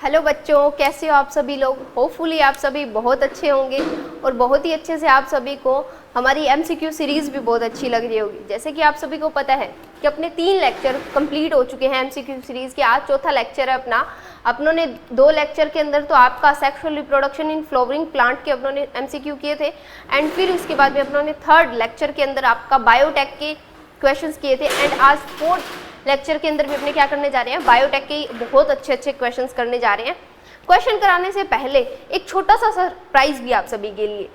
Hello बच्चों, कैसे हो आप सभी लोग। होपफुली आप सभी बहुत अच्छे होंगे और बहुत ही अच्छे से आप सभी को हमारी एमसीक्यू सीरीज़ भी बहुत अच्छी लग रही होगी। जैसे कि आप सभी को पता है कि अपने 3 लेक्चर कंप्लीट हो चुके हैं एमसीक्यू सीरीज़ के। आज चौथा लेक्चर है अपनों ने 2 लेक्चर के अंदर तो आपका sexual reproduction in flowering plant के अपनों ने एमसीक्यू किए थे एंड फिर उसके बाद में अपनों ने 3rd लेक्चर के अंदर आपका बायोटेक के क्वेश्चंस किए थे एंड आज 4th लेक्चर के अंदर भी अपने क्या करने जा रहे हैं, बायोटेक के बहुत अच्छे क्वेश्चंस करने जा रहे हैं। क्वेश्चन कराने से पहले एक छोटा सा सरप्राइज भी आप सभी के लिए।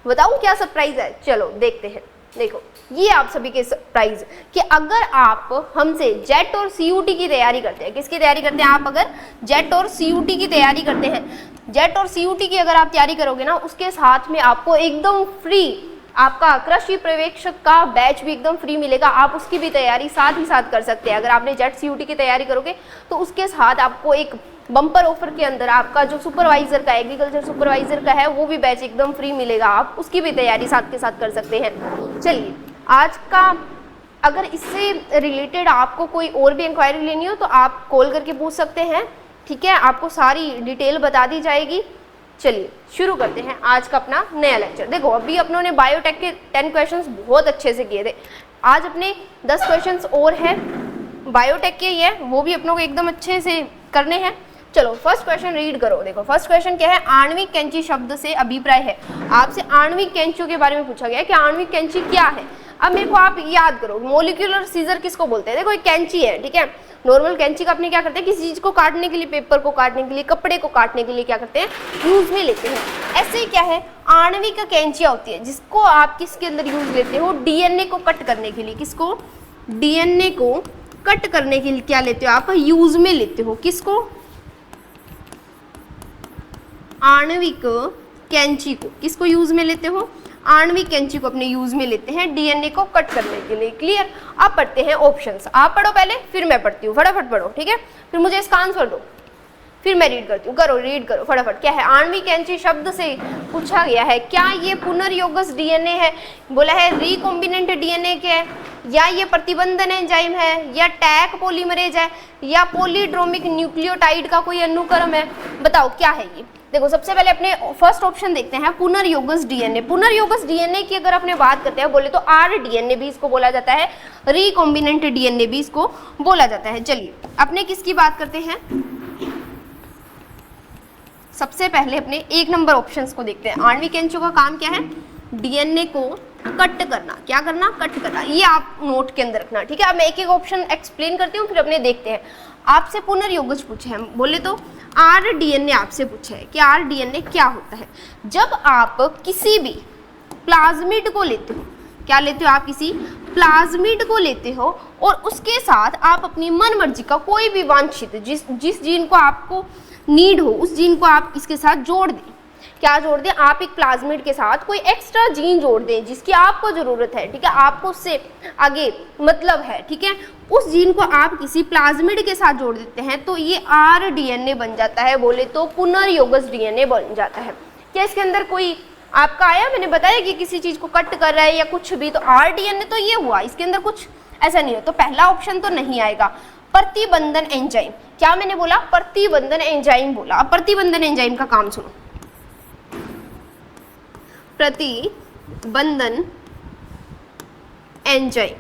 बताऊं क्या सरप्राइज है? चलो देखते हैं। देखो ये आप सभी के सरप्राइज कि अगर आप हमसे जेट और सीयूटी की तैयारी करते हैं, किसकी तैयारी करते हैं आप? अगर जेट और सीयूटी की तैयारी करते हैं, जेट और सीयूटी की अगर आप तैयारी करोगे ना, उसके साथ में आपको एकदम फ्री आपका कृषि पर्यवेक्षक का बैच भी एकदम फ्री मिलेगा। आप उसकी भी तैयारी साथ ही साथ कर सकते हैं। अगर आपने जेट सीयूटी की तैयारी करोगे तो उसके साथ आपको एक बम्पर ऑफर के अंदर आपका जो सुपरवाइजर का, एग्रीकल्चर सुपरवाइजर का है, वो भी बैच एकदम फ्री मिलेगा। आप उसकी भी तैयारी साथ के साथ कर सकते हैं। चलिए, आज का अगर इससे रिलेटेड आपको कोई और भी इंक्वायरी लेनी हो तो आप कॉल करके पूछ सकते हैं, ठीक है। आपको सारी डिटेल बता दी जाएगी। चलिए शुरू करते हैं आज का अपना नया लेक्चर। देखो अभी अपनों ने बायोटेक के 10 क्वेश्चंस बहुत अच्छे से किए थे। आज अपने 10 क्वेश्चंस और हैं बायोटेक के, ये वो भी अपनों को एकदम अच्छे से करने हैं। चलो फर्स्ट क्वेश्चन रीड करो। देखो फर्स्ट क्वेश्चन क्या है? आणविक कैंची शब्द से अभिप्राय है। आपसे आणविक कैंचियों के बारे में पूछा गया है कि आणविक कैंची क्या है। अब मेरे को आप याद करो, मोलिकुलर सीजर किसको बोलते हैं? देखो एक कैंची है, ठीक है। नॉर्मल कैंची का अपने क्या करते हैं, किसी चीज को काटने के लिए, पेपर को काटने के लिए, कपड़े को काटने के लिए क्या करते हैं, यूज में लेते हैं। ऐसे ही क्या है, आणविक कैंचियां होती है जिसको आप किसके अंदर यूज लेते हो? डीएनए को कट करने के लिए। किसको? डीएनए को कट करने के लिए क्या लेते हो आप? यूज में लेते हो। किसको? आणविक कैंची को। किसको यूज में लेते हो? आणविक कैंची को अपने यूज में लेते हैं डीएनए को कट करने के लिए। क्लियर? आप पढ़ते हैं ऑप्शंस। आप पढ़ो पहले, फिर मैं पढ़ती हूँ। फटाफट पढ़ो, ठीक है। फिर मुझे इसका आंसर दो, फिर मैं रीड करती हूँ। करो, रीड करो फटाफट। क्या है? आणविक कैंची शब्द से पूछा गया है क्या ये पुनर्योगस डीएनए है? बोला है रिकॉम्बिनेंट डीएनए के है, या ये प्रतिबंधन एंजाइम है, या टैग पॉलीमरेज है, या पॉलीड्रोमिक न्यूक्लियोटाइड का कोई अनुक्रम है? बताओ क्या है ये। देखो सबसे पहले अपने फर्स्ट ऑप्शन देखते हैं, पुनर्योगस डीएनए। पुनर्योगस डीएनए की अगर अपने बात करते हैं, बोले तो आरडीएनए भी इसको बोला जाता है, रिकॉम्बिनेंट डीएनए भी इसको बोला जाता है। चलिए अपने किसकी बात करते हैं? सबसे पहले अपने 1 नंबर ऑप्शंस को देखते हैं। आणविक कैंचियों का काम क्या है? डीएनए को कट करना। क्या करना? कट करना। ये आप नोट के अंदर रखना, ठीक है। अब मैं एक ऑप्शन एक्सप्लेन करती हूँ, फिर अपने देखते हैं। आपसे पुनर्योगस पूछे हैं, बोले तो आरडीएनए आपसे पूछा है कि आरडीएनए क्या होता है। जब आप किसी भी प्लाज्मिड को लेते हो, क्या लेते हो आप? किसी प्लाज्मिड को लेते हो और उसके साथ आप अपनी मन मर्जी का कोई भी वांछित जिस जीन को आपको नीड हो, उस जीन को आप इसके साथ जोड़ दें। क्या जोड़ दें? आप एक प्लाज्मिड के साथ कोई एक्स्ट्रा जीन जोड़ दें जिसकी आपको जरूरत है, ठीक है। आपको उससे आगे मतलब है, ठीक है। उस जीन को आप किसी प्लाज्मिड के साथ जोड़ देते हैं तो ये आरडीएनए बन जाता है। बोले तो पुनर्योगस डीएनए बन जाता है। क्या इसके अंदर कोई आपका आया? मैंने बताया कि किसी चीज को कट कर रहा है या कुछ भी, तो आरडीएनए तो ये हुआ। इसके अंदर कुछ ऐसा नहीं है, तो पहला ऑप्शन तो नहीं आएगा। प्रतिबंधन एंजाइम, क्या मैंने बोला? प्रतिबंधन एंजाइम बोला। अब प्रतिबंधन एंजाइम का काम सुनो। प्रतिबंधन एंजाइम,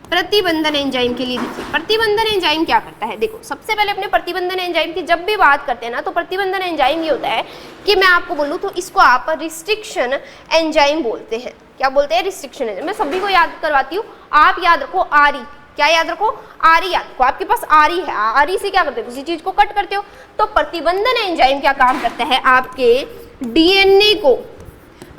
प्रतिबंधन एंजाइम के लिए देखिए, प्रतिबंधन एंजाइम क्या करता है। देखो सबसे पहले अपने प्रतिबंधन एंजाइम की जब भी बात करते हैं ना, तो प्रतिबंधन एंजाइम ये होता है कि मैं आपको बोलूँ तो इसको आप रिस्ट्रिक्शन एंजाइम बोलते हैं। क्या बोलते हैं? Restriction enzyme. मैं सभी को याद करवाती हूँ, आप याद रखो आरी। क्या याद रखो? आरी याद रखो। आपके पास आरी है, आरी से क्या करते हो? किसी चीज को कट करते हो। तो प्रतिबंधन एंजाइम क्या काम करता है? आपके डीएनए को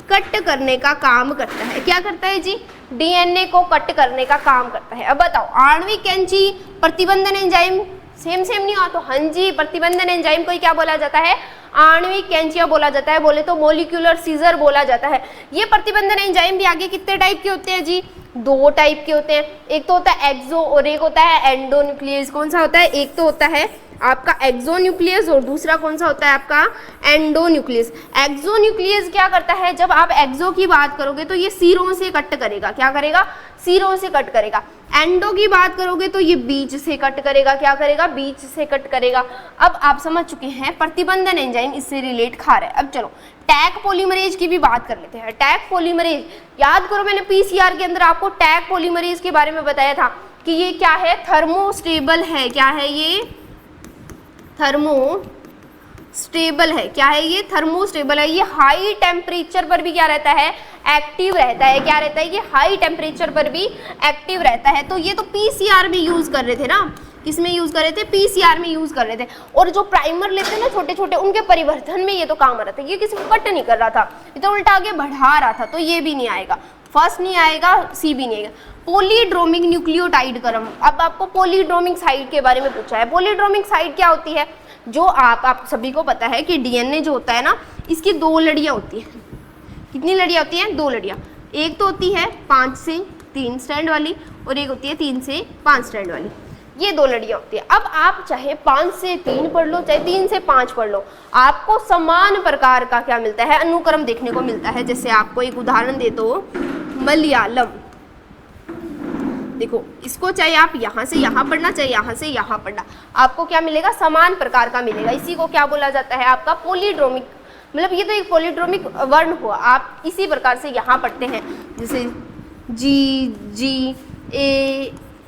कट करने का काम करता है। क्या करता है जी? डीएनए को कट करने का काम करता है। अब बताओ, आणविक कैंची प्रतिबंधन एंजाइम सेम नहीं हुआ? तो हाँ जी, प्रतिबंधन एंजाइम को ही क्या बोला जाता है? आणविक कैंचिया बोला जाता है। बोले तो मोलिकुलर सीजर बोला जाता है। ये प्रतिबंधन एंजाइम भी आगे कितने टाइप के होते हैं जी? दो टाइप के होते हैं, एक तो होता है एक्सो और एक होता है एंडो न्यूक्लियस। कौन सा होता है? एक तो होता है आपका एक्सो न्यूक्लियस और दूसरा कौन सा होता है आपका एंडो न्यूक्लियस। एक्सो न्यूक्लियस क्या करता है, जब आप एक्सो की बात करोगे तो ये सिरों से कट करेगा, क्या करेगा? सिरों से कट करेगा। एंडो की बात करोगे तो ये बीच से कट करेगा, क्या करेगा? बीच से कट करेगा। अब आप समझ चुके हैं प्रतिबंधन एंजाइम इससे रिलेट खा रहा है। अब चलो टैग पॉलीमरेज की भी बात कर लेते हैं। टैग पॉलीमरेज याद करो, मैंने पीसीआर के अंदर आपको टैग पॉलीमरेज के बारे में बताया था कि ये क्या है? थर्मोस्टेबल है। क्या है ये? थर्मोस्टेबल है। क्या है ये? थर्मोस्टेबल है। ये हाई टेम्परेचर पर भी क्या रहता है? एक्टिव रहता है। क्या रहता है? ये हाई टेम्परेचर पर भी एक्टिव रहता है। तो ये तो पीसीआर में यूज कर रहे थे ना, किसमें यूज कर रहे थे? पीसीआर में यूज कर रहे थे। और जो प्राइमर लेते हैं ना छोटे छोटे, उनके परिवर्धन में ये तो काम आ रहा था। ये किसी को कट नहीं कर रहा था, ये तो उल्टा आगे बढ़ा रहा था। तो ये भी नहीं आएगा, फर्स्ट नहीं आएगा, सी भी नहीं आएगा। पॉलीड्रोमिक न्यूक्लियोटाइड क्रम। अब आपको पॉलीड्रोमिक साइड के बारे में पूछा है। पॉलीड्रोमिक साइड क्या होती है? जो आप सभी को पता है कि डीएनए जो होता है ना, इसकी दो लड़ियां होती हैं। कितनी लड़ियां होती हैं? दो लड़ियां। एक तो होती है 5 से 3 स्ट्रैंड वाली और एक होती है 3 से 5 स्ट्रैंड वाली। ये दो लड़ियां होती है। अब आप चाहे 5 से 3 पढ़ लो, चाहे 3 से 5 पढ़ लो, आपको समान प्रकार का क्या मिलता है? अनुक्रम देखने को मिलता है। जैसे आपको एक उदाहरण दे दो, मलयालम। देखो इसको चाहे आप यहाँ से यहाँ पढ़ना, चाहे यहाँ से यहाँ पढ़ना, आपको क्या मिलेगा? समान प्रकार का मिलेगा। इसी को क्या बोला जाता है? आपका पॉलीड्रोमिक। मतलब ये तो एक पॉलीड्रोमिक वर्ण हुआ। आप इसी प्रकार से यहाँ पढ़ते हैं, जैसे जी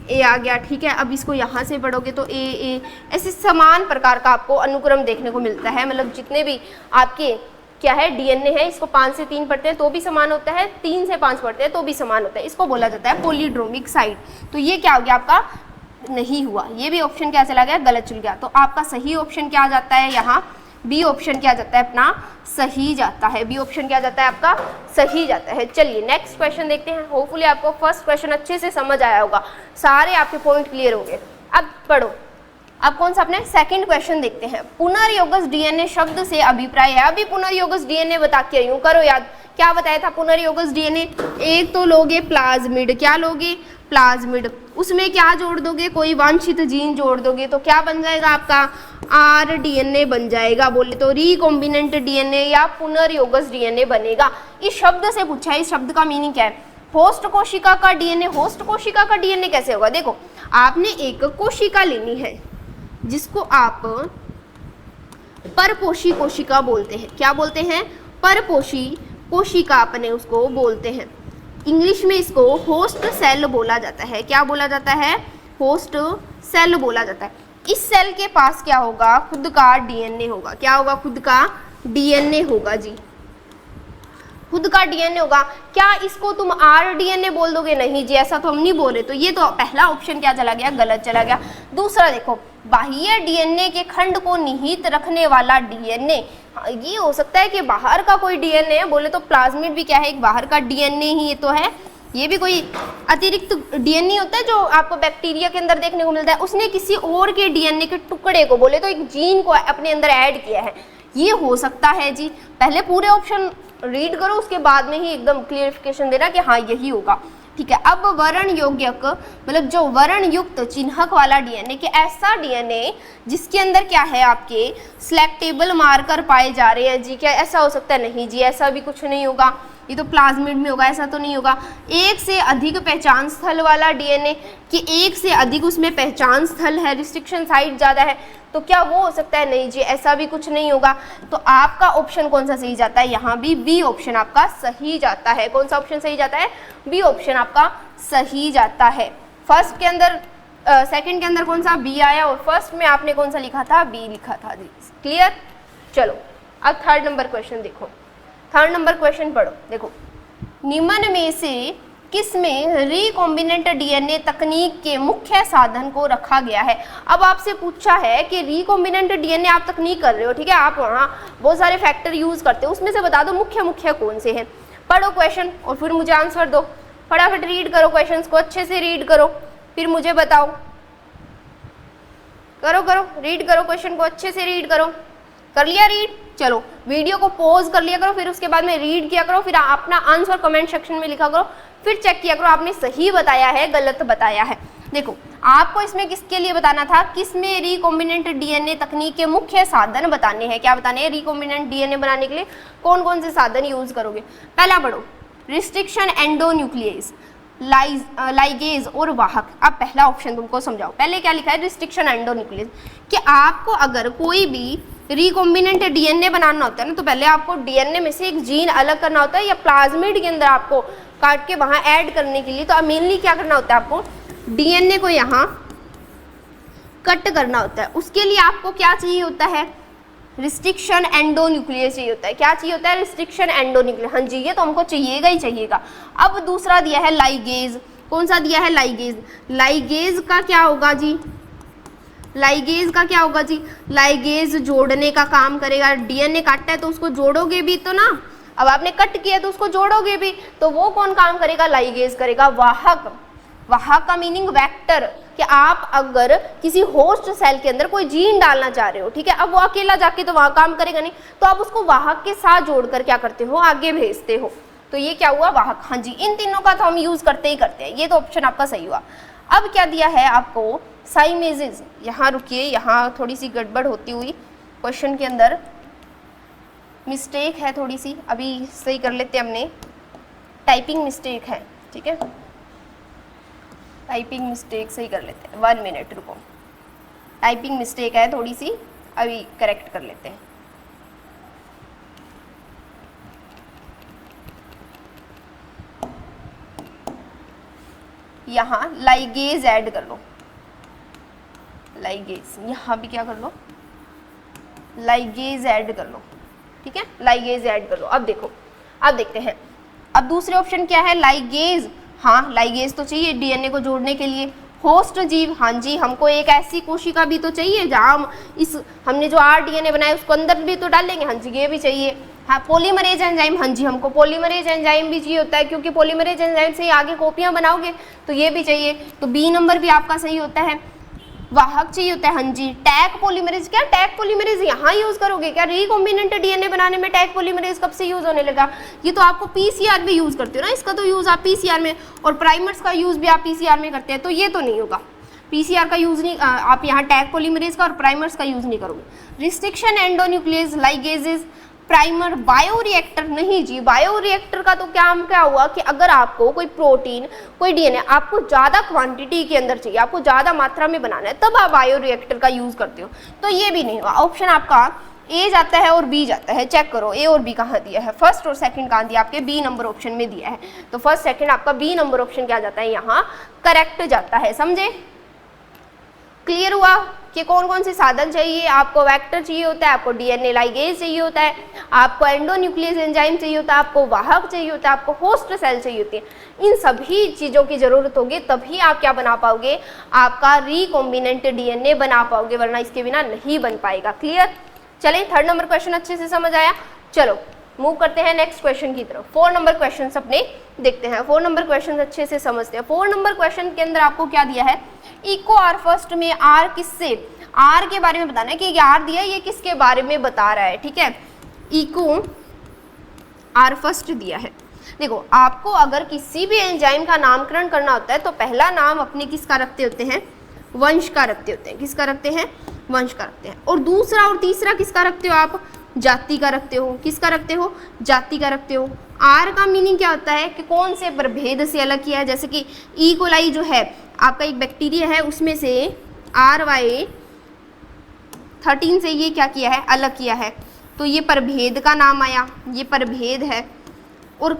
ए आ गया, ठीक है। अब इसको यहाँ से पढ़ोगे तो ए, ऐसे समान प्रकार का आपको अनुक्रम देखने को मिलता है। मतलब जितने भी आपके क्या है डीएनए है, इसको 5 से 3 पढ़ते हैं तो भी समान होता है, 3 से 5 पढ़ते हैं तो भी समान होता है। इसको बोला जाता है पॉलीड्रोमिक साइड। तो ये क्या हो गया आपका? नहीं हुआ। ये भी ऑप्शन क्या चला गया? गलत चल गया। तो आपका सही ऑप्शन क्या जाता है? यहाँ बी ऑप्शन क्या जाता है अपना? सही जाता है। बी ऑप्शन क्या जाता है आपका? सही जाता है। चलिए नेक्स्ट क्वेश्चन देखते हैं। होपफुली आपको फर्स्ट क्वेश्चन अच्छे से समझ आया होगा, सारे आपके पॉइंट क्लियर होंगे। अब पढ़ो, अब कौन सा अपने सेकंड क्वेश्चन देखते हैं। पुनर्योगस डीएनए शब्द से अभिप्राय है। अभी पुनर्योगस डीएनए बता के आई हूँ, करो याद। क्या बताया था पुनर्योगस डीएनए? एक तो लोगे प्लाज्मिड। क्या लोगे? प्लाज्मिड। उसमें क्या जोड़ दोगे? कोई वांछित जीन जोड़ दोगे तो क्या बन जाएगा आपका? आर डीएनए बन जाएगा। बोले तो रिकॉम्बिनेंट डीएनए या पुनर्योगस डीएनए बनेगा। इस शब्द से पूछा है, इस शब्द का मीनिंग क्या है? होस्ट कोशिका का डीएनए। होस्ट कोशिका का डीएनए कैसे होगा? देखो आपने एक कोशिका लेनी है जिसको आप परपोषी कोशिका बोलते हैं। क्या बोलते हैं? परपोषी कोशिका अपने उसको बोलते हैं। इंग्लिश में इसको होस्ट सेल बोला जाता है। क्या बोला जाता है? होस्ट सेल बोला जाता है। इस सेल के पास क्या होगा? खुद का डीएनए होगा। क्या होगा? खुद का डीएनए होगा जी, खुद का डीएनए होगा। क्या इसको तुम आरडीएनए बोल दोगे? नहीं जी, ऐसा तो हम नहीं बोल रहे। तो ये तो पहला ऑप्शन क्या चला गया? गलत चला गया। दूसरा देखो, बाह्य डीएनए के खंड को निहित रखने वाला डीएनए, ये हो सकता है कि बाहर का कोई डीएनए है। बोले तो प्लाज्मिड भी क्या है? एक बाहर का डीएनए ही ये तो है। ये भी कोई अतिरिक्त डीएनए होता है जो आपको बैक्टीरिया के अंदर देखने को मिलता है। उसने किसी और के डीएनए के टुकड़े को, बोले तो एक जीन को अपने अंदर ऐड किया है। ये हो सकता है जी। पहले पूरे ऑप्शन रीड करो, उसके बाद में ही एकदम क्लियरिफिकेशन देना कि हाँ यही होगा, ठीक है। अब वर्ण योग्यक मतलब जो वर्ण युक्त चिन्हक वाला डीएनए, कि ऐसा डीएनए जिसके अंदर क्या है आपके सिलेक्टेबल मार्कर पाए जा रहे हैं जी। क्या ऐसा हो सकता है? नहीं जी, ऐसा भी कुछ नहीं होगा। ये तो प्लाज्मिड में होगा, ऐसा तो नहीं होगा। एक से अधिक पहचान स्थल वाला डीएनए, कि एक से अधिक उसमें पहचान स्थल है, रिस्ट्रिक्शन साइट ज़्यादा है, तो क्या वो हो सकता है? नहीं जी, ऐसा भी कुछ नहीं होगा। तो आपका ऑप्शन कौन सा सही जाता है? यहाँ भी बी ऑप्शन आपका सही जाता है। कौन सा ऑप्शन सही जाता है? बी ऑप्शन आपका सही जाता है। फर्स्ट के अंदर सेकंड के अंदर कौन सा? बी आया, और फर्स्ट में आपने कौन सा लिखा था? बी लिखा था जी। क्लियर? चलो अब थर्ड नंबर क्वेश्चन देखो। थर्ड नंबर क्वेश्चन पढ़ो। देखो, निम्न में से किसमें रिकॉम्बिनेंट डीएनए तकनीक के मुख्य साधन को रखा गया है? अब आपसे पूछा है कि रिकॉम्बिनेंट डीएनए आप तकनीक कर रहे हो, ठीक है, आप वहाँ बहुत सारे फैक्टर यूज करते हो, उसमें से बता दो मुख्य मुख्य कौन से हैं। पढ़ो क्वेश्चन और फिर मुझे आंसर दो। फटाफट रीड करो, क्वेश्चंस को अच्छे से रीड करो, फिर मुझे बताओ। करो करो, रीड करो, क्वेश्चन को अच्छे से रीड करो। कर लिया रीड? चलो वीडियो को पॉज कर लिया करो, फिर उसके बाद में रीड किया करो, फिर अपना आंसर कमेंट सेक्शन में लिखा करो, फिर चेक किया करो आपने सही बताया है गलत बताया है। देखो आपको इसमें किसके लिए बताना था, किसमें रिकॉम्बिनेंट डीएनए तकनीक के मुख्य साधन बताने हैं। क्या बताने हैं, रिकॉम्बिनेंट डीएनए बनाने के लिए कौन कौन से साधन यूज करोगे। पहला पढ़ो, रिस्ट्रिक्शन एंडोन्यूक्लियस, लाइगेज और वाहक। अब पहला ऑप्शन तुमको समझाओ, पहले क्या लिखा है, रिस्ट्रिक्शन एंडोन्यूक्लियस, कि आपको अगर कोई भी रिकॉम्बिनेंट डीएनए बनाना होता है ना, तो पहले आपको डीएनए में से एक जीन अलग करना होता है या प्लाज्मिड के अंदर आपको काट के वहां ऐड करने के लिए। तो मेनली क्या करना होता है, आपको डीएनए को यहाँ कट करना होता है। उसके लिए आपको क्या चाहिए होता है, रिस्ट्रिक्शन एंडोन्यूक्लियस चाहिए होता है। क्या चाहिए होता है, रिस्ट्रिक्शन एंडोन्यूक्लियस। हाँ जी, ये तो हमको चाहिएगा ही चाहिएगा। अब दूसरा दिया है लाइगेज, कौन सा दिया है, लाइगेज। लाइगेज का क्या होगा जी, लाइगेज का क्या होगा जी, लाइगेज जोड़ने का काम करेगा। डीएनए काटता है तो उसको जोड़ोगे भी तो ना, अब आपने कट किया तो उसको जोड़ोगे भी, तो वो कौन काम करेगा, लाइगेज करेगा। वाहक, वाहक का मीनिंग वेक्टर, कि आप अगर किसी होस्ट सेल के अंदर कोई जीन डालना चाह रहे हो, ठीक है, अब वो अकेला जाके तो वहां काम करेगा नहीं, तो आप उसको वाहक के साथ जोड़कर क्या करते हो, आगे भेजते हो। तो ये क्या हुआ, वाहक। हाँ जी, इन तीनों का तो हम यूज करते ही करते हैं, ये तो ऑप्शन आपका सही हुआ। अब क्या दिया है आपको, साइमेजेस। यहाँ रुकिए, यहाँ थोड़ी सी गड़बड़ होती हुई क्वेश्चन के अंदर मिस्टेक है थोड़ी सी, अभी सही कर लेते हैं हमने। टाइपिंग मिस्टेक है, ठीक है, टाइपिंग मिस्टेक सही कर लेते हैं। 1 मिनट रुको, टाइपिंग मिस्टेक है थोड़ी सी, अभी करेक्ट कर लेते हैं। यहाँ लाइगेज ऐड कर लो, लाइगेज, यहाँ भी क्या कर लो, लाइगेज ऐड कर लो, ठीक है, लाइगेज ऐड कर लो। अब देखो, अब देखते हैं, अब दूसरे ऑप्शन क्या है, लाइगेज। हाँ, लाइगेज तो चाहिए डीएनए को जोड़ने के लिए। होस्ट जीव, हाँ जी, हमको एक ऐसी कोशिका भी तो चाहिए जहाँ हम हमने जो आरडीएनए बनाया उसको अंदर भी तो डालेंगे, हाँ जी, ये भी चाहिए। हाँ, पॉलीमरेज एंजाइम, हाँ जी, हमको पॉलीमरेज एंजाइम भी चाहिए होता है, क्योंकि पॉलीमरेज एंजाइम से ही आगे कॉपियाँ बनाओगे, तो ये भी चाहिए। तो बी नंबर भी आपका सही होता है। वाहक चाहिए होता है, हाँ जी। टैग पॉलीमरेज, क्या टैग पॉलीमरेज यहाँ यूज करोगे क्या, रिकॉम्बिनेंट डीएनए बनाने में टैग पॉलीमरेज कब से यूज होने लगा, ये तो आपको पीसीआर में यूज करते हो ना, इसका तो यूज आप पीसीआर में, और प्राइमर्स का यूज भी आप पीसीआर में करते हैं, तो ये तो नहीं होगा, पीसीआर का यूज नहीं, आप यहाँ टैग पॉलीमरेज का और प्राइमर्स का यूज नहीं करोगे। Restriction endonuclease, ligases, primer, bioreactor, नहीं जी, बायोरिएक्टर का तो क्या हुआ कि अगर आपको कोई प्रोटीन, कोई डीएनए आपको ज़्यादा क्वांटिटी के अंदर चाहिए, आपको ज़्यादा मात्रा में बनाना है, तब आप बायोरिएक्टर का यूज़ करते हो, तो ये भी नहीं हुआ। ऑप्शन आपका ए जाता है और बी जाता है, चेक करो ए और बी कहाँ दिया है, फर्स्ट और सेकंड कहाँ दिया, आपके बी नंबर ऑप्शन में दिया है, तो फर्स्ट सेकंड आपका बी नंबर ऑप्शन क्या जाता है, यहाँ करेक्ट जाता है। समझे, क्लियर हुआ कि कौन कौन से साधन चाहिए, आपको वेक्टर चाहिए होता है, आपको डीएनए लाइगेज चाहिए होता है, आपको एंडोन्यूक्लियस एंजाइम चाहिए होता है, आपको वाहक चाहिए होता है, आपको होस्ट सेल चाहिए होती है। इन सभी चीज़ों की जरूरत होगी, तभी आप क्या बना पाओगे, आपका रिकॉम्बिनेंट डीएनए बना पाओगे, वरना इसके बिना नहीं बन पाएगा। क्लियर, चलें, थर्ड नंबर क्वेश्चन अच्छे से समझ आया। चलो मूव करते हैं नेक्स्ट क्वेश्चन की तरफ। 4 नंबर क्वेश्चन अपने देखते हैं, 4 नंबर क्वेश्चन अच्छे से समझते हैं। 4 नंबर क्वेश्चन के अंदर आपको क्या दिया है, इको आर फर्स्ट में आर किससे, आर के बारे में बताना है कि आर दिया है, ये किसके बारे में बता रहा है, ठीक है, इको आर फर्स्ट दिया है। देखो, आपको अगर किसी भी एंजाइम का नामकरण करना होता है तो पहला नाम अपने किसका रखते होते हैं, वंश का रखते होते हैं, किसका रखते हैं, वंश का रखते हैं, और दूसरा और तीसरा किसका रखते हो आप, जाति का रखते हो, किसका रखते हो, जाति का रखते हो। आर का मीनिंग क्या होता है कि कौन से प्रभेद से अलग किया है, जैसे कि ई कोलाई जो है आपका एक बैक्टीरिया है, उसमें से RY13 से ये क्या किया है, अलग किया है, तो ये प्रभेद का नाम आया, ये प्रभेद है। और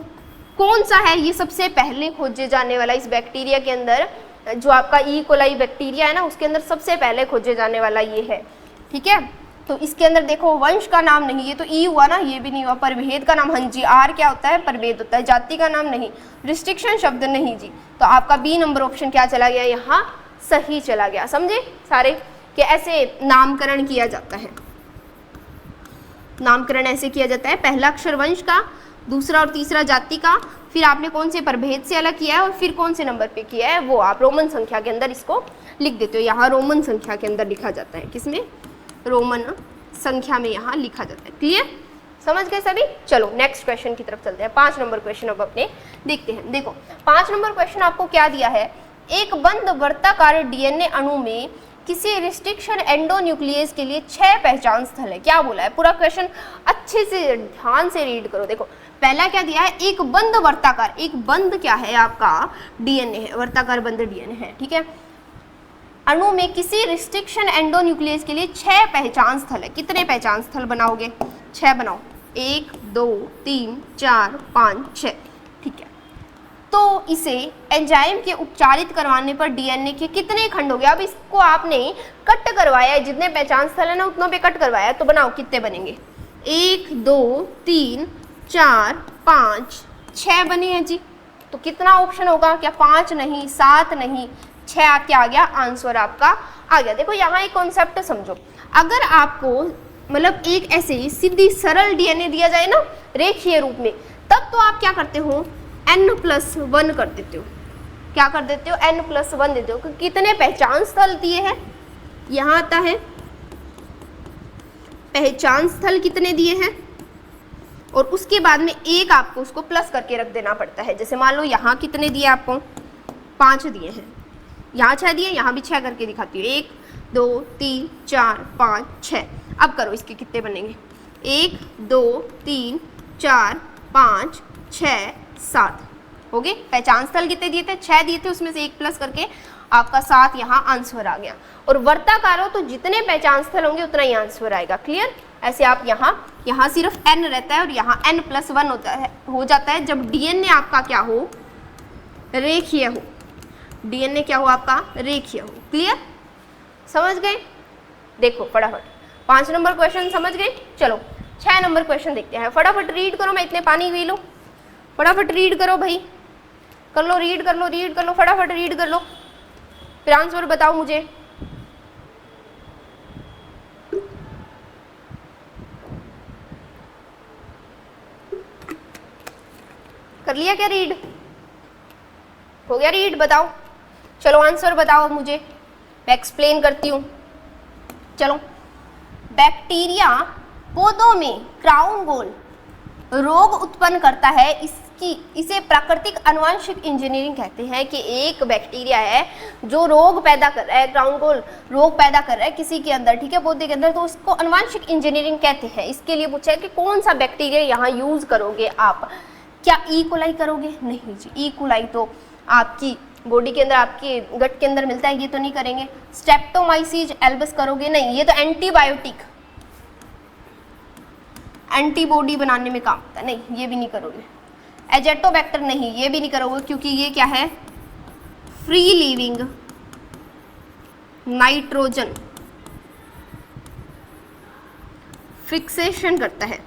कौन सा है, ये सबसे पहले खोजे जाने वाला इस बैक्टीरिया के अंदर, जो आपका ई कोलाई बैक्टीरिया है ना, उसके अंदर सबसे पहले खोजे जाने वाला ये है, ठीक है। तो इसके अंदर देखो वंश का नाम नहीं, ये तो ई हुआ ना, ये भी नहीं हुआ, प्रभेद का नाम, हाँ जी, आर क्या होता है, प्रभेद होता है, जाति का नाम नहीं, रिस्ट्रिक्शन शब्द नहीं जी, तो आपका बी नंबर ऑप्शन क्या चला गया, यहाँ सही चला गया। समझे सारे कि ऐसे नामकरण किया जाता है, नामकरण ऐसे किया जाता है, पहला अक्षर वंश का, दूसरा और तीसरा जाति का, फिर आपने कौन से प्रभेद से अलग किया है और फिर कौन से नंबर पे किया है, वो आप रोमन संख्या के अंदर इसको लिख देते हो। यहाँ रोमन संख्या के अंदर लिखा जाता है, किसमें, रोमन संख्या में यहाँ लिखा जाता है। क्लियर, समझ गए सभी? चलो नेक्स्ट क्वेश्चन की तरफ चलते हैं। 5 नंबर क्वेश्चन अब अपने देखते हैं। देखो 5 नंबर क्वेश्चन आपको क्या दिया है, एक बंद वर्ताकार डीएनए अणु में किसी रिस्ट्रिक्शन एंडोन्यूक्लियस के लिए 6 पहचान स्थल है। क्या बोला है, पूरा क्वेश्चन अच्छे से ध्यान से रीड करो। देखो पहला क्या दिया है, एक बंद वर्ताकार, एक बंद क्या है आपका डीएनए है, वर्ताकार बंद डीएनए है, ठीक है। अणु में किसी रिस्ट्रिक्शन एंडोन्यूक्लियस के लिए 6 पहचान स्थल है। कितने पहचान स्थल बनाओगे? 6 बनाओ, 1 2 3 4 5 6, ठीक है। तो इसे एंजाइम के उपचारित करवाने पर डीएनए के कितने खंड हो गए? अब इसको आपने कट करवाया है, जितने पहचान स्थल है ना उतनों पे कट करवाया है, तो बनाओ कितने बनेंगे? 1 2 3 4 5 6 बने हैं जी। तो कितना ऑप्शन होगा? क्या 5 नहीं, 7 नहीं, 6 क्या आ गया? आंसर आपका आ गया। देखो यहाँ एक कॉन्सेप्ट समझो, अगर आपको मतलब एक ऐसे सीधी सरल डीएनए दिया जाए ना रेखीय रूप में, तब तो आप क्या करते हो? n+1 कर देते हो। क्या कर देते हो? n+1 देते हो। कितने पहचान स्थल दिए हैं? यहाँ आता है पहचान स्थल कितने दिए हैं, और उसके बाद में एक आपको उसको प्लस करके रख देना पड़ता है। जैसे मान लो यहाँ कितने दिए आपको? 5 दिए हैं, यहाँ 6 दिए, यहाँ भी 6 करके दिखाती हूँ। 1 2 3 4 5 6। अब करो इसके कितने बनेंगे? 1 2 3 4 5 6 7 हो गए। पहचान स्थल कितने दिए थे? 6 दिए थे, उसमें से एक प्लस करके आपका 7 यहाँ आंसर आ गया। और वर्ताकार हो तो जितने पहचान स्थल होंगे उतना ही आंसर आएगा। क्लियर? ऐसे आप यहाँ सिर्फ n रहता है और यहाँ n+1 होता है, हो जाता है जब डीएनए आपका क्या हो? रेखीय हो। डीएनए क्या हो आपका? रेखीय हो। क्लियर? समझ गए? देखो फटाफट 5 नंबर क्वेश्चन समझ गए। चलो 6 नंबर क्वेश्चन देखते हैं। फटाफट रीड करो, मैं इतने पानी पी लूँ। फटाफट रीड करो भाई, कर लो, रीड कर लो, रीड कर लो, फटाफट रीड कर लो, फिर आंसर बताओ मुझे। कर लिया क्या रीड? हो गया रीड? बताओ, चलो आंसर बताओ मुझे, मैं एक्सप्लेन करती हूँ। चलो, बैक्टीरिया पौधों में क्राउन गोल रोग उत्पन्न करता है, इसे प्राकृतिक आनुवंशिक इंजीनियरिंग कहते हैं। कि एक बैक्टीरिया है जो रोग पैदा कर रहा है, क्राउन गोल रोग पैदा कर रहा है किसी के अंदर, ठीक है, पौधे के अंदर, तो उसको आनुवंशिक इंजीनियरिंग कहते हैं। इसके लिए पूछा है कि कौन सा बैक्टीरिया यहाँ यूज करोगे आप? क्या ई कोलाई करोगे? नहीं जी, ई कोलाई तो आपकी बॉडी के अंदर, आपके गट के अंदर मिलता है, ये तो नहीं करेंगे। स्ट्रेप्टोमाइसीज एल्बस करोगे? नहीं, ये तो एंटीबायोटिक, एंटीबॉडी बनाने में काम आता है, नहीं ये भी नहीं करोगे। एजेटोबैक्टर? नहीं, ये भी नहीं करोगे, क्योंकि ये क्या है? फ्री लिविंग नाइट्रोजन फिक्सेशन करता है।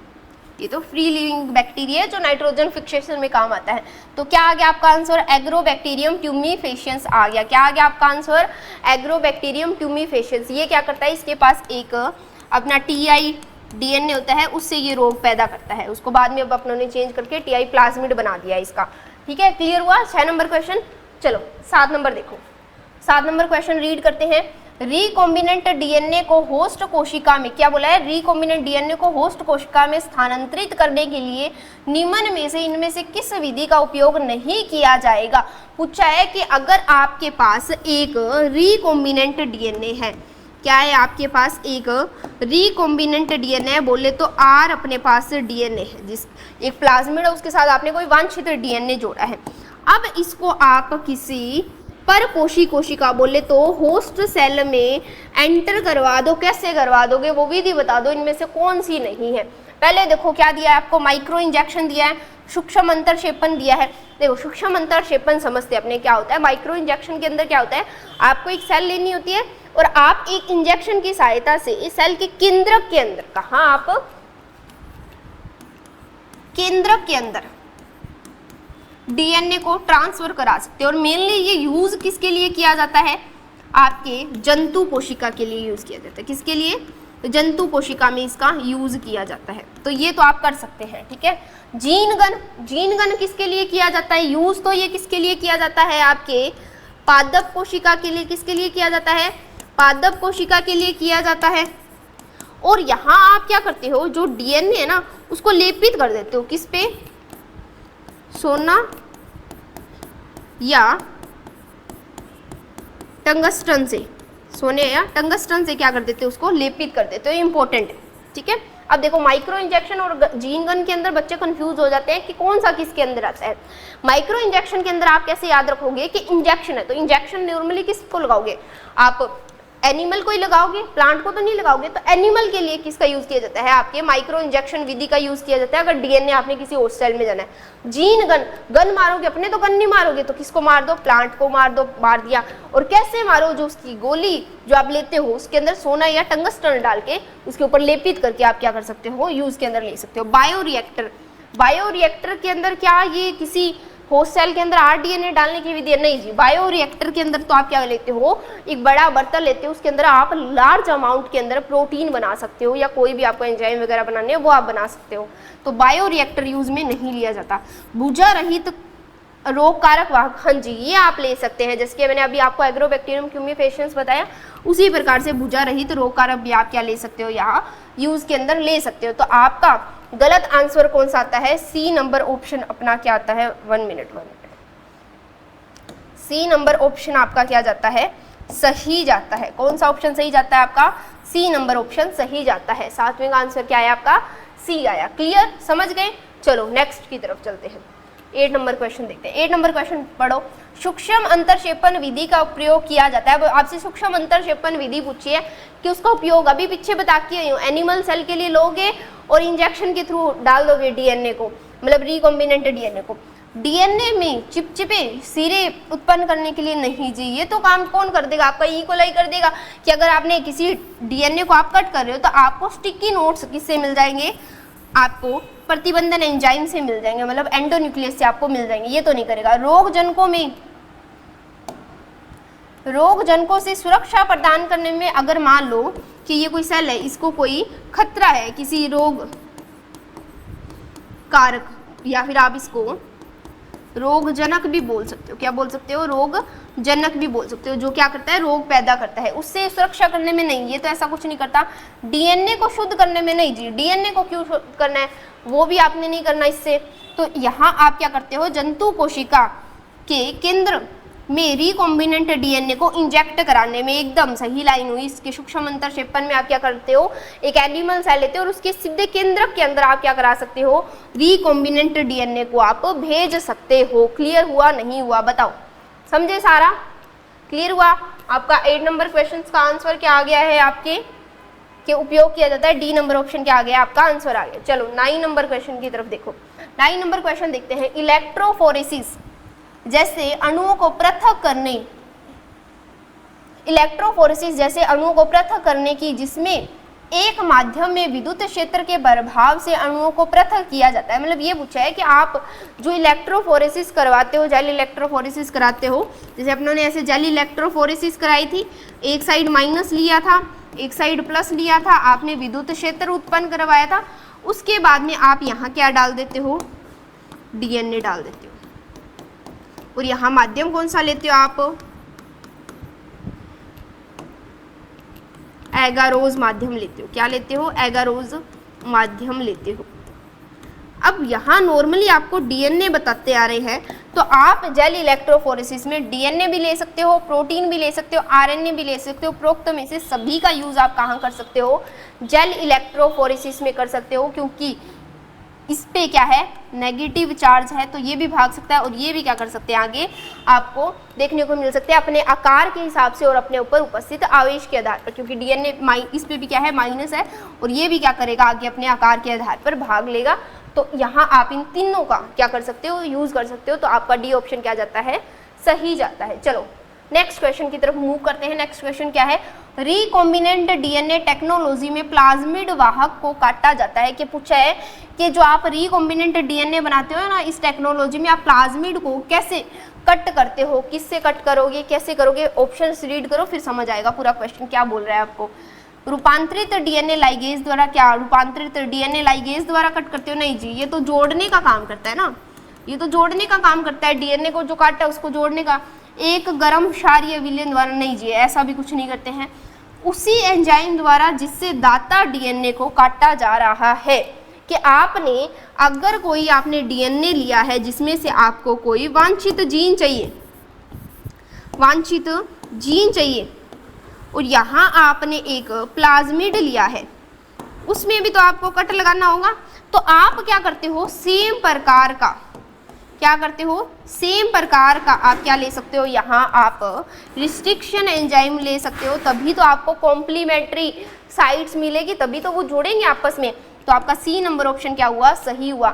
ये तो फ्री लिविंग बैक्टीरिया है जो नाइट्रोजन फिक्सेशन में काम आता है। तो क्या आ गया आपका आंसर? एग्रोबैक्टीरियम ट्यूमीफेशियंस आ गया। क्या आ गया आपका आंसर? Agrobacterium tumefaciens. ये क्या करता है? इसके पास एक अपना TI डीएनए होता है, उससे ये रोग पैदा करता है। उसको बाद में अब अपनों ने चेंज करके TI प्लाज्मिड बना दिया इसका। ठीक है, क्लियर हुआ? 6 नंबर क्वेश्चन। चलो 7 नंबर देखो, 7 नंबर क्वेश्चन रीड करते हैं। रिकॉम्बिनेंट डीएनए को होस्ट कोशिका में, क्या बोला है? रिकॉम्बिनेंट डीएनए को होस्ट कोशिका में स्थानांतरित करने के लिए निम्न में से इनमें से किस विधि का उपयोग नहीं किया जाएगा? पूछा है कि अगर आपके पास एक रिकॉम्बिनेंट डीएनए है, क्या है आपके पास? एक रिकॉम्बिनेंट डीएनए बोले तो R अपने पास डीएनए है, जिस एक प्लाज्मिड है उसके साथ आपने कोई वांछित डीएनए जोड़ा है। अब इसको आप किसी परपोषी कोशिका बोले तो होस्ट सेल में एंटर करवा दो। कैसे करवा दोगे वो विधि बता दो, इनमें से कौन सी नहीं है? पहले देखो क्या दिया है आपको? माइक्रो इंजेक्शन दिया है, सूक्ष्म अंतरक्षेपण दिया है। देखो सूक्ष्म अंतरक्षेपण समझते अपने क्या होता है। माइक्रो इंजेक्शन के अंदर क्या होता है? आपको एक सेल लेनी होती है और आप एक इंजेक्शन की सहायता से इस सेल के केंद्रक के अंदर, कहाँ आप? केंद्रक के अंदर डीएनए को ट्रांसफर करा सकते हैं। और मेनली ये यूज किसके लिए किया जाता है? आपके जंतु कोशिका के लिए यूज किया जाता है। किसके लिए? जंतु कोशिका में इसका यूज किया जाता है। तो ये तो आप कर सकते हैं, ठीक है। जीन गन किसके लिए किया जाता है यूज? तो ये किसके लिए किया जाता है? आपके पादप कोशिका के लिए। किसके लिए किया जाता है? पादप कोशिका के लिए किया जाता है। और यहाँ आप क्या करते हो, जो डीएनए है ना उसको लेपित कर देते हो, किस पे, सोना या टंगस्टन से, सोने या टंगस्टन से क्या कर देते हो, उसको लेपित कर देते हो। इंपॉर्टेंट है, ठीक है। अब देखो माइक्रो इंजेक्शन और जीन गन के अंदर बच्चे कंफ्यूज हो जाते हैं कि कौन सा किसके अंदर आता है। माइक्रो इंजेक्शन के अंदर आप कैसे याद रखोगे कि इंजेक्शन है, तो इंजेक्शन नॉर्मली किसको लगाओगे, आप एनिमल को ही लगाओगे, प्लांट को तो नहीं लगाओगे। तो एनिमल के लिए किसका यूज किया जाता है, आपके माइक्रो इंजेक्शन विधि का यूज किया जाता है अगर डीएनए आपने किसी और सेल में जाना है। जीन गन, गन मारोगे अपने तो गन नहीं मारोगे, तो किसको मार दो, प्लांट को मार दो, मार दिया। और कैसे मारो, जो उसकी गोली जो आप लेते हो उसके अंदर सोना या टंगस्टन डाल के उसके ऊपर लेपित करके आप क्या कर सकते हो, यूज के अंदर ले सकते हो। बायोरिएक्टर, बायोरिएक्टर के अंदर क्या ये किसी होस्ट सेल के अंदर आरडीएनए डालने की विधि नहीं जी। बायोरिएक्टर के अंदर तो आप क्या लेते हो, एक बड़ा बर्तन लेते हो, उसके अंदर आप लार्ज अमाउंट के अंदर प्रोटीन बना सकते हो या कोई भी आपको एंजाइम वगैरह बनाने है वो आप बना सकते हो। तो बायोरिएक्टर यूज में नहीं लिया जाता। भुजा रहित रोग कारक वाहक, हाँ जी ये आप ले सकते हैं, जैसे कि मैंने अभी आपको एग्रोबैक्टीरियम क्यूमिफेशियंस बताया, उसी प्रकार से भुजा रहित रोग कारक भी आप क्या ले सकते हो, यहाँ यूज के अंदर ले सकते हो। तो आपका गलत आंसर कौन सा आता है, सी नंबर ऑप्शन अपना क्या आता है, 1 मिनट, सी नंबर ऑप्शन आपका क्या जाता है, सही जाता है। कौन सा ऑप्शन सही जाता है आपका, सी नंबर ऑप्शन सही जाता है। सातवें का आंसर क्या है आपका, सी आया। क्लियर, समझ गए। चलो नेक्स्ट की तरफ चलते हैं, 8 नंबर क्वेश्चन देखते हैं। 8 नंबर क्वेश्चन पढ़ो। सूक्ष्म अंतरक्षेपण विधि का प्रयोग किया जाता है। आपसे सूक्ष्म अंतरक्षेपण विधि पूछी है कि उसका उपयोग अभी पीछे बता के एनिमल सेल के लिए लोगे और इंजेक्शन के थ्रू डाल दोगे डीएनए को, मतलब रिकॉम्बिनेंट डीएनए को। डीएनए में चिपचिपे सिरे उत्पन्न करने के लिए नहीं जी, ये तो काम कौन कर देगा, आपका ई कोलाई कर देगा। कि अगर आपने किसी डीएनए को आप कट कर रहे हो तो आपको स्टिकी नोट्स किससे मिल जाएंगे, आपको प्रतिबंधन एंजाइम से मिल जाएंगे, मतलब एंडोन्यूक्लियस से आपको मिल जाएंगे, ये तो नहीं करेगा। रोग जनकों से सुरक्षा प्रदान करने में अगर मान लो कि ये कोई सेल है, इसको कोई खतरा है किसी रोग कारक, या फिर आप इसको रोग जनक भी बोल सकते हो। क्या बोल सकते हो, रोग जनक भी बोल सकते हो, जो क्या करता है, रोग पैदा करता है। उससे सुरक्षा करने में नहीं, ये तो ऐसा कुछ नहीं करता। डीएनए को शुद्ध करने में नहीं जी, डीएनए को क्यों शुद्ध करना है, वो भी आपने नहीं करना इससे। तो यहाँ आप क्या करते हो, जंतु कोशिका के केंद्र में रिकॉम्बिनेंट डीएनए को इंजेक्ट कराने में, एकदम सही लाइन हुई। इसके सूक्ष्म अंतरक्षेपण में आप क्या करते हो, एक एनिमल सेल लेते हो और उसके सीधे केंद्रक के अंदर आप क्या करा सकते हो, रिकॉम्बिनेंट डीएनए को आप भेज सकते हो। क्लियर हुआ, नहीं हुआ, बताओ, समझे सारा, क्लियर हुआ। आपका 8 नंबर क्वेश्चन का आंसर क्या आ गया है, आपके के उपयोग किया जाता है, डी नंबर ऑप्शन क्या आ गया, आपका आंसर आ गया। चलो 9 नंबर क्वेश्चन की तरफ देखो। 9 नंबर क्वेश्चन देखते हैं। इलेक्ट्रोफोरेसिस जैसे अणुओं को पृथक करने, इलेक्ट्रोफोरेसिस जैसे अणुओं को पृथक करने की, जिसमें एक माध्यम में विद्युत क्षेत्र के प्रभाव से अणुओं को पृथक किया जाता है। मतलब ये पूछा है कि आप जो इलेक्ट्रोफोरेसिस करवाते हो, जेल इलेक्ट्रोफोरेसिस कराते हो, जैसे अपनों ने ऐसे जेल इलेक्ट्रोफोरेसिस कराई थी, एक साइड माइनस लिया था, एक साइड प्लस लिया था, आपने विद्युत क्षेत्र उत्पन्न करवाया था। उसके बाद में आप यहाँ क्या डाल देते हो, डीएनए डाल देते हो, और यहाँ माध्यम कौन सा लेते हो आप, एगारोज माध्यम लेते हो। क्या लेते हो, एगारोज माध्यम लेते हो। अब यहाँ नॉर्मली आपको डीएनए बताते आ रहे हैं, तो आप जेल इलेक्ट्रोफोरेसिस में डीएनए भी ले सकते हो, प्रोटीन भी ले सकते हो, आरएनए भी ले सकते हो। प्रोक्त में से सभी का यूज आप कहाँ कर सकते हो, जेल इलेक्ट्रोफोरेसिस में कर सकते हो, क्योंकि इस पे क्या है, नेगेटिव चार्ज है, तो ये भी भाग सकता है और ये भी क्या कर सकते हैं, आगे आपको देखने को मिल सकते हैं अपने आकार के हिसाब से और अपने ऊपर उपस्थित आवेश के आधार पर, क्योंकि डीएनए इस पे भी क्या है, माइनस है, और ये भी क्या करेगा, आगे अपने आकार के आधार पर भाग लेगा। तो यहाँ आप इन तीनों का क्या कर सकते हो, यूज कर सकते हो। तो आपका डी ऑप्शन क्या जाता है, सही जाता है। चलो नेक्स्ट क्वेश्चन की तरफ मूव करते हैं। नेक्स्ट क्वेश्चन क्या है, रिकॉम्बिनेंट डीएनए टेक्नोलॉजी में प्लाज्मिड वाहक को काटा जाता है। कि पूछा है कि जो आप रिकॉम्बिनेंट डीएनए बनाते हो ना, इस टेक्नोलॉजी में आप प्लाज्मिड को कैसे कट करते हो, किससे कट करोगे, कैसे करोगे, ऑप्शंस रीड करो फिर समझ आएगा पूरा क्वेश्चन क्या बोल रहा है आपको। रूपांतरित डीएनए लाइगेज द्वारा, क्या रूपांतरित डीएनए लाइगेज द्वारा कट करते हो, नहीं जी, ये तो जोड़ने का काम करता है ना, ये तो जोड़ने का काम करता है, डीएनए को जो काटा है उसको जोड़ने का। एक गर्म क्षारीय विलयन द्वारा, नहीं जी, ऐसा भी कुछ नहीं करते हैं। उसी एंजाइम द्वारा जिससे दाता डीएनए को काटा जा रहा है। कि आपने अगर कोई आपने डीएनए लिया है जिसमें से आपको कोई वांछित जीन चाहिए, और यहाँ आपने एक प्लाज्मिड लिया है, उसमें भी तो आपको कट लगाना होगा। तो आप क्या करते हो, सेम प्रकार का आप क्या ले सकते हो, यहाँ आप रिस्ट्रिक्शन एंजाइम ले सकते हो, तभी तो आपको कॉम्प्लीमेंट्री साइट्स मिलेगी, तभी तो वो जोड़ेंगे आपस में। तो आपका सी नंबर ऑप्शन क्या हुआ, सही हुआ।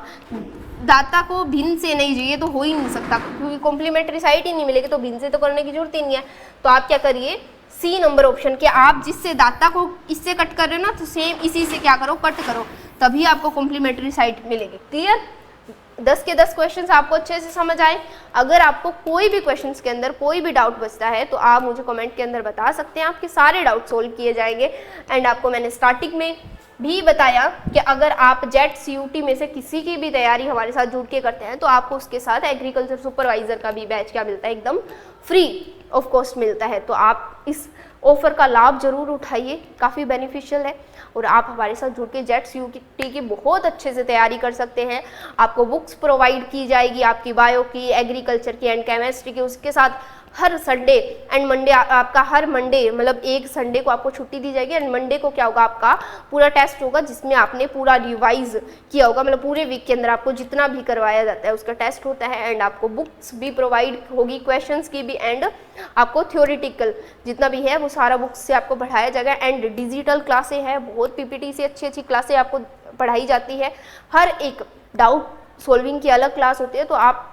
दाता को भिन्न से नहीं चाहिए तो हो ही नहीं सकता, क्योंकि कॉम्प्लीमेंट्री साइट ही नहीं मिलेगी तो भिन्न से तो करने की जरूरत ही नहीं है। तो आप क्या करिए, सी नंबर ऑप्शन के, आप जिससे दाता को इससे कट कर रहे हो ना, तो सेम इसी से क्या करो, कट करो, तभी आपको कॉम्प्लीमेंट्री साइट मिलेगी। क्लियर? 10 के 10 क्वेश्चंस आपको अच्छे से समझ आए। अगर आपको कोई भी क्वेश्चंस के अंदर कोई भी डाउट बचता है तो आप मुझे कमेंट के अंदर बता सकते हैं, आपके सारे डाउट सोल्व किए जाएंगे। एंड आपको मैंने स्टार्टिंग में भी बताया कि अगर आप जेट CUT में से किसी की भी तैयारी हमारे साथ जुड़ के करते हैं तो आपको उसके साथ एग्रीकल्चर सुपरवाइजर का भी बैच क्या मिलता है, एकदम फ्री ऑफ कॉस्ट मिलता है। तो आप इस ऑफर का लाभ जरूर उठाइए, काफ़ी बेनिफिशियल है, और आप हमारे साथ जुड़ के जेट CUT की बहुत अच्छे से तैयारी कर सकते हैं। आपको बुक्स प्रोवाइड की जाएगी, आपकी बायो की, एग्रीकल्चर की एंड केमिस्ट्री की, उसके साथ हर संडे एंड मंडे आपका हर मंडे मतलब एक संडे को आपको छुट्टी दी जाएगी, एंड मंडे को क्या होगा, आपका पूरा टेस्ट होगा जिसमें आपने पूरा रिवाइज किया होगा, मतलब पूरे वीक के अंदर आपको जितना भी करवाया जाता है उसका टेस्ट होता है। एंड आपको बुक्स भी प्रोवाइड होगी, क्वेश्चंस की भी, एंड आपको थ्योरेटिकल जितना भी है वो सारा बुक्स से आपको पढ़ाया जाएगा। एंड डिजिटल क्लासें हैं, बहुत PPT से अच्छी क्लासें आपको पढ़ाई जाती है, हर एक डाउट सोल्विंग की अलग क्लास होती है। तो आप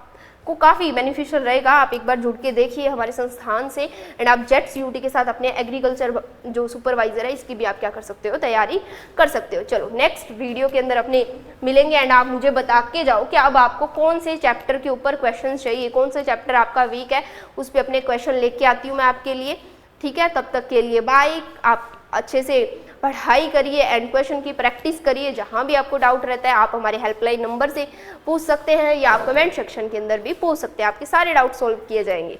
को काफ़ी बेनिफिशियल रहेगा, आप एक बार जुड़ के देखिए हमारे संस्थान से। एंड आप जेट CUT के साथ अपने एग्रीकल्चर जो सुपरवाइजर है इसकी भी आप क्या कर सकते हो, तैयारी कर सकते हो। चलो नेक्स्ट वीडियो के अंदर अपने मिलेंगे, एंड आप मुझे बता के जाओ कि अब आपको कौन से चैप्टर के ऊपर क्वेश्चन चाहिए, कौन से चैप्टर आपका वीक है, उस पर अपने क्वेश्चन लेके आती हूँ मैं आपके लिए। ठीक है, तब तक के लिए बाय। आप अच्छे से पढ़ाई करिए एंड क्वेश्चन की प्रैक्टिस करिए। जहाँ भी आपको डाउट रहता है आप हमारे हेल्पलाइन नंबर से पूछ सकते हैं, या आप कमेंट सेक्शन के अंदर भी पूछ सकते हैं, आपके सारे डाउट सॉल्व किए जाएंगे।